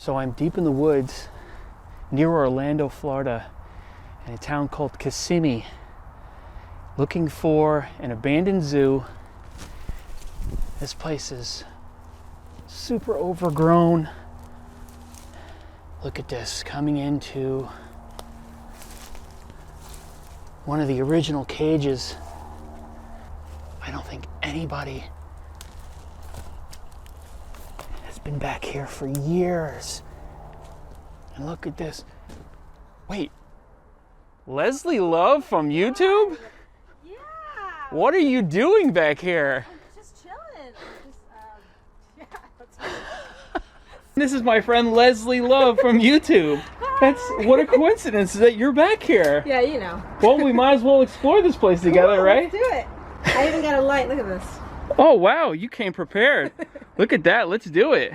So I'm deep in the woods near Orlando, Florida, in a town called Kissimmee, looking for an abandoned zoo. This place is super overgrown. Look at this, coming into one of the original cages. I don't think anybody has been back here for years. And look at this. Wait, Leslie Love from YouTube? Yeah. What are you doing back here? I'm just chilling. Yeah. This is my friend Leslie Love from YouTube. What a coincidence that you're back here. Yeah, you know. Well, we might as well explore this place together, right? Let's do it. I even got a light. Look at this. Oh, wow, you came prepared. Look at that. Let's do it.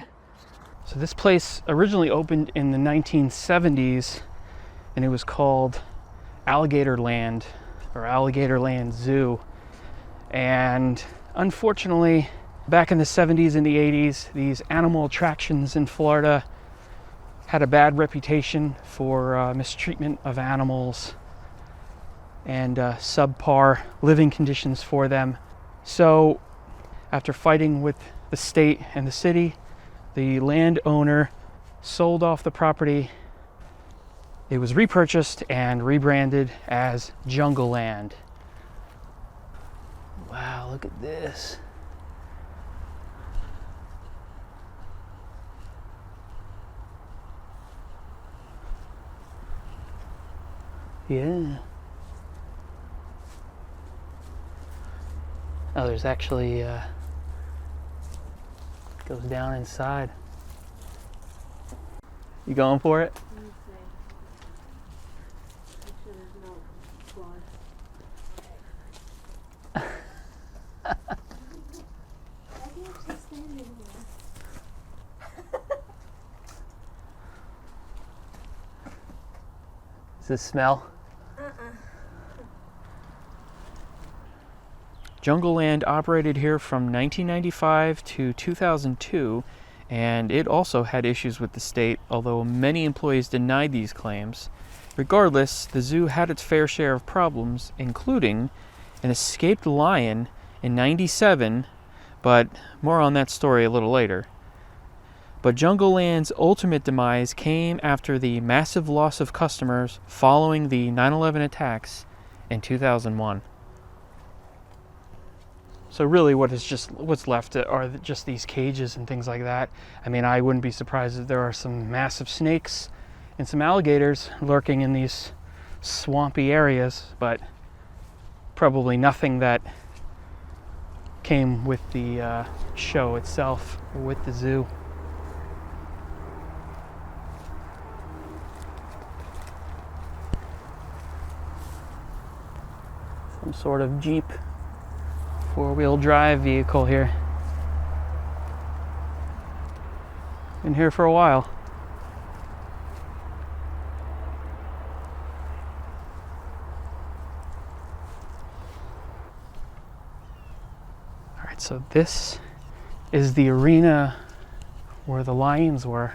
So this place originally opened in the 1970s, and it was called Alligator Land, or Alligator Land Zoo. And unfortunately, back in the 70s and the 80s, these animal attractions in Florida had a bad reputation for mistreatment of animals and subpar living conditions for them. So after fighting with the state and the city, the landowner sold off the property. It was repurchased and rebranded as Jungleland. Wow, look at this. Yeah. Oh, there's actually goes down inside. You going for it? Let me see. Make sure there's no flaws. I can actually stand in here. Does this smell? Jungleland operated here from 1995 to 2002, and it also had issues with the state, although many employees denied these claims. Regardless, the zoo had its fair share of problems, including an escaped lion in '97, but more on that story a little later. But Jungleland's ultimate demise came after the massive loss of customers following the 9/11 attacks in 2001. So really what's left are just these cages and things like that. I mean, I wouldn't be surprised if there are some massive snakes and some alligators lurking in these swampy areas, but probably nothing that came with the show itself, or with the zoo. Some sort of Jeep. Four-wheel drive vehicle here. Been here for a while. All right, so this is the arena where the lions were.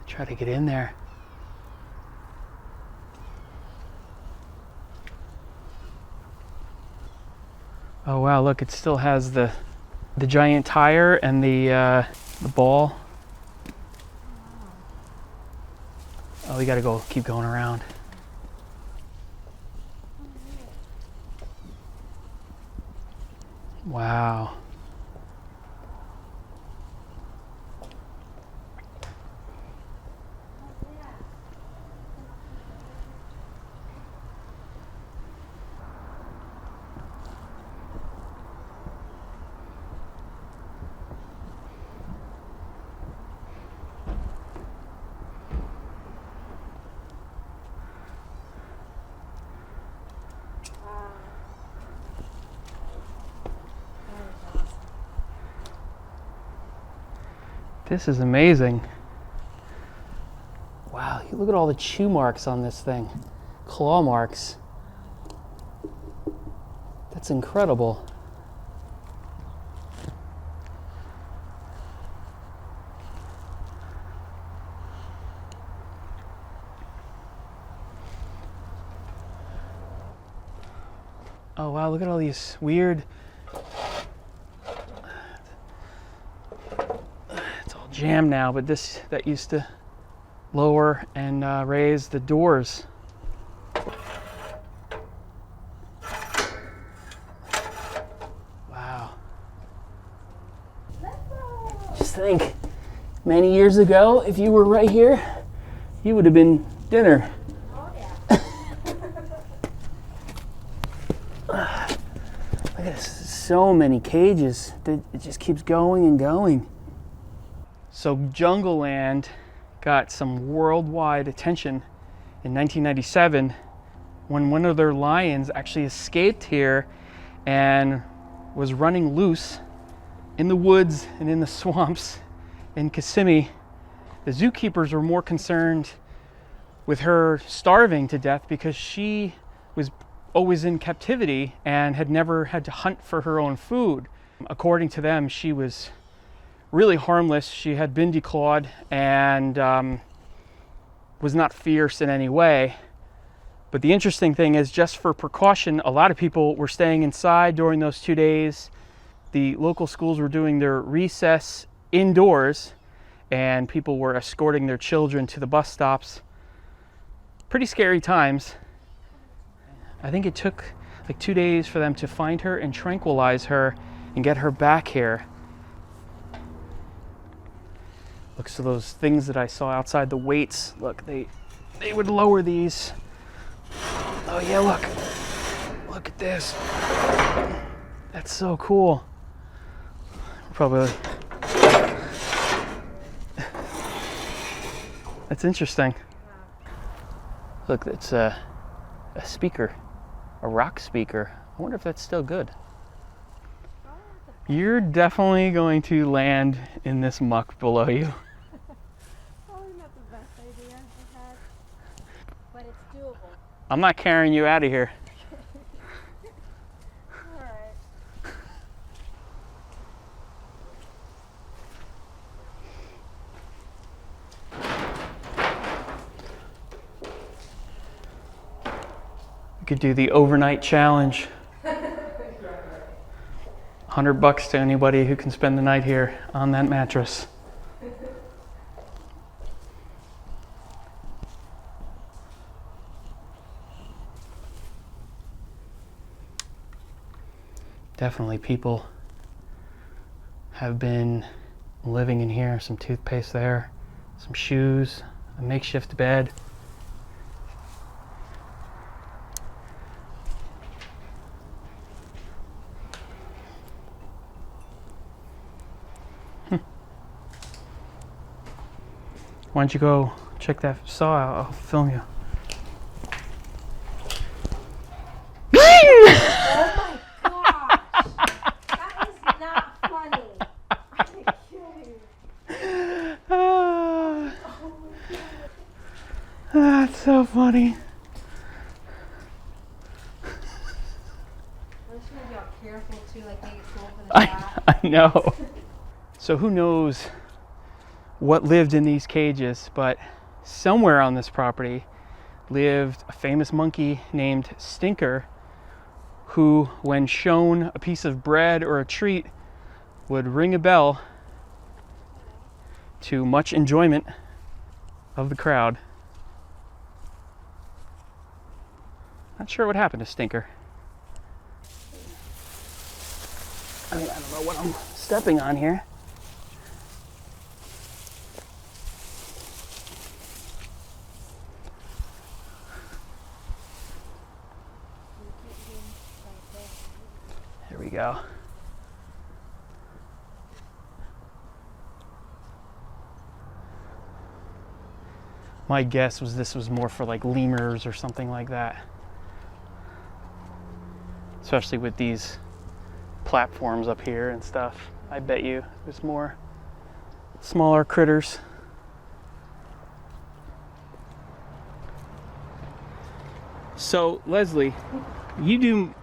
Try to get in there. Oh wow, look, it still has the giant tire and the ball. Oh, we gotta keep going around. Wow. This is amazing. Wow, look at all the chew marks on this thing. Claw marks. That's incredible. Oh wow, look at all these weird, it's all jammed now, but that used to lower and raise the doors. Wow. Just think, many years ago, if you were right here, you would have been dinner. Oh yeah. Look at this, so many cages. It just keeps going and going. So Jungleland got some worldwide attention in 1997 when one of their lions actually escaped here and was running loose in the woods and in the swamps in Kissimmee. The zookeepers were more concerned with her starving to death because she was always in captivity and had never had to hunt for her own food. According to them, she was really harmless. She had been declawed and was not fierce in any way. But the interesting thing is, just for precaution, a lot of people were staying inside during those 2 days. The local schools were doing their recess indoors, and people were escorting their children to the bus stops. Pretty scary times. I think it took like 2 days for them to find her and tranquilize her and get her back here. Look, so those things that I saw outside, the weights, look, they would lower these. Oh yeah, look at this. That's so cool. Probably. That's interesting. Look, it's a speaker, a rock speaker. I wonder if that's still good. You're definitely going to land in this muck below you. Probably not the best idea I had, but it's doable. I'm not carrying you out of here. All right. We could do the overnight challenge. $100 to anybody who can spend the night here on that mattress. Definitely people have been living in here. Some toothpaste there, some shoes, a makeshift bed. Why don't you go check that saw out? I'll film you. Oh my gosh! That is not funny. I'm gonna kill you. Oh my god. That's so funny. I'm just gonna be all careful too, like make it cool for the shot. I know. So who knows what lived in these cages, but somewhere on this property lived a famous monkey named Stinker, who, when shown a piece of bread or a treat, would ring a bell to much enjoyment of the crowd. Not sure what happened to Stinker. I mean, I don't know what I'm stepping on here. There we go. My guess was this was more for like lemurs or something like that. Especially with these platforms up here and stuff. I bet you there's more smaller critters. So, Leslie, you do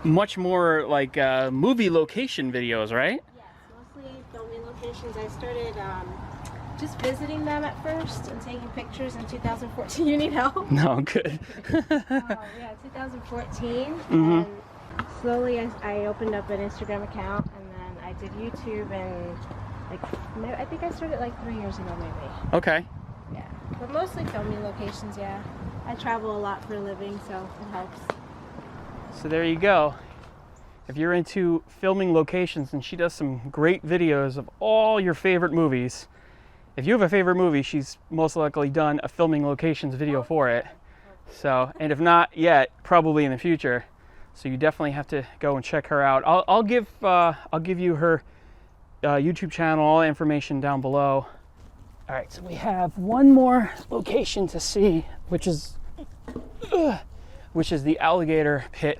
much more like movie location videos, right? Yes, mostly filming locations. I started just visiting them at first and taking pictures in 2014. You need help? No, good. Yeah, 2014. Mhm. And slowly I opened up an Instagram account, and then I did YouTube, and like I think I started like 3 years ago maybe. Okay. Yeah, but mostly filming locations. Yeah, I travel a lot for a living, so it helps. So there you go. If you're into filming locations, and she does some great videos of all your favorite movies. If you have a favorite movie, she's most likely done a filming locations video for it. So, and if not yet, probably in the future. So you definitely have to go and check her out. I'll give you her YouTube channel, all the information down below. All right, so we have one more location to see, which is the Alligator Pit,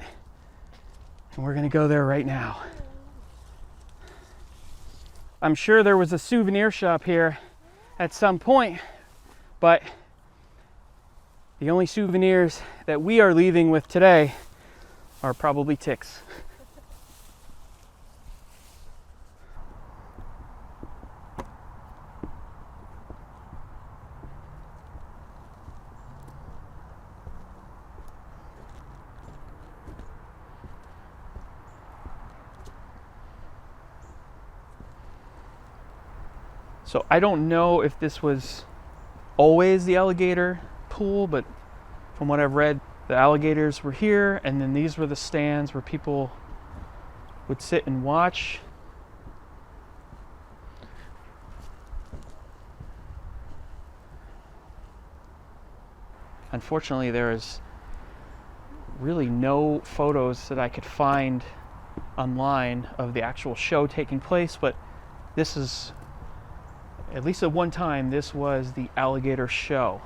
and we're gonna go there right now. I'm sure there was a souvenir shop here at some point, but the only souvenirs that we are leaving with today are probably ticks. So I don't know if this was always the alligator pool, but from what I've read, the alligators were here, and then these were the stands where people would sit and watch. Unfortunately, there is really no photos that I could find online of the actual show taking place, but this is, at least at one time, this was the alligator show.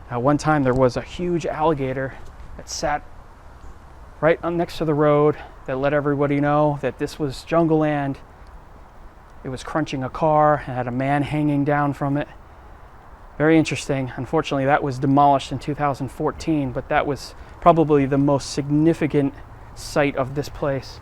At one time, there was a huge alligator that sat right next to the road that let everybody know that this was Jungleland. It was crunching a car and had a man hanging down from it. Very interesting. Unfortunately, that was demolished in 2014, but that was probably the most significant site of this place.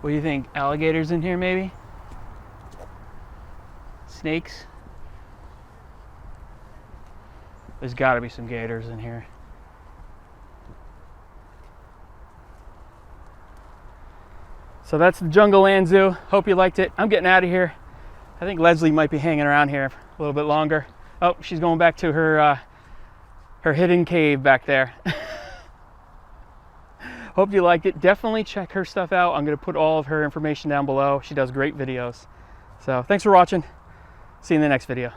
What do you think? Alligators in here, maybe? Snakes? There's got to be some gators in here. So that's the Jungleland Zoo. Hope you liked it. I'm getting out of here. I think Leslie might be hanging around here a little bit longer. Oh, she's going back to her hidden cave back there. Hope you liked it. Definitely check her stuff out. I'm going to put all of her information down below. She does great videos. So thanks for watching. See you in the next video.